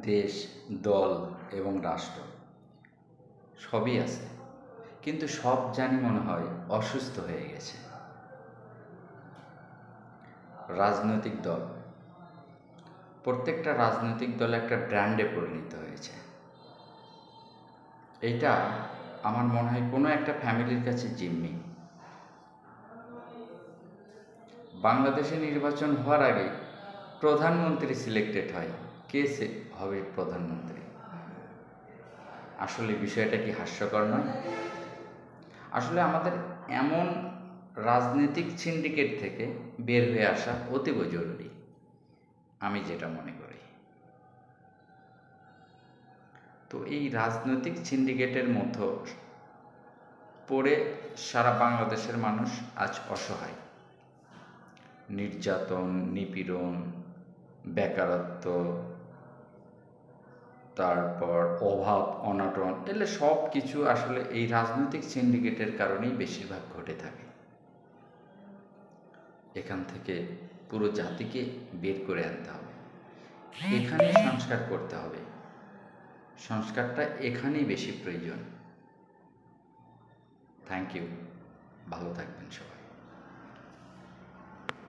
দেশ, দল এবং রাষ্ট্র সবই আছে, কিন্তু সব জানি মনে হয় অসুস্থ হয়ে গেছে। রাজনৈতিক দল, প্রত্যেকটা রাজনৈতিক দল একটা ব্র্যান্ডে পরিণত হয়েছে। এটা আমার মনে হয় কোনো একটা ফ্যামিলির কাছে জিম্মি। বাংলাদেশে নির্বাচন হওয়ার আগে প্রধানমন্ত্রী সিলেক্টেড হয়, কে হবে প্রধানমন্ত্রী। আসলে বিষয়টা কি হাস্যকর নয়? আসলে আমাদের এমন রাজনৈতিক সিন্ডিকেট থেকে বের হয়ে আসা অতীব জরুরি, আমি যেটা মনে করি। তো এই রাজনৈতিক সিন্ডিকেটের মধ্যে পড়ে সারা বাংলাদেশের মানুষ আজ অসহায়। নির্যাতন, নিপীড়ন, বেকারত্ব, তারপর অভাব অনটন, এগুলো সব কিছু আসলে এই রাজনৈতিক সিন্ডিকেটের কারণেই বেশিরভাগ ঘটে থাকে। এখান থেকে পুরো জাতিকে বের করে আনতে হবে, এখানে সংস্কার করতে হবে। সংস্কারটা এখানেই বেশি প্রয়োজন। থ্যাংক ইউ, ভালো থাকবেন সবাই।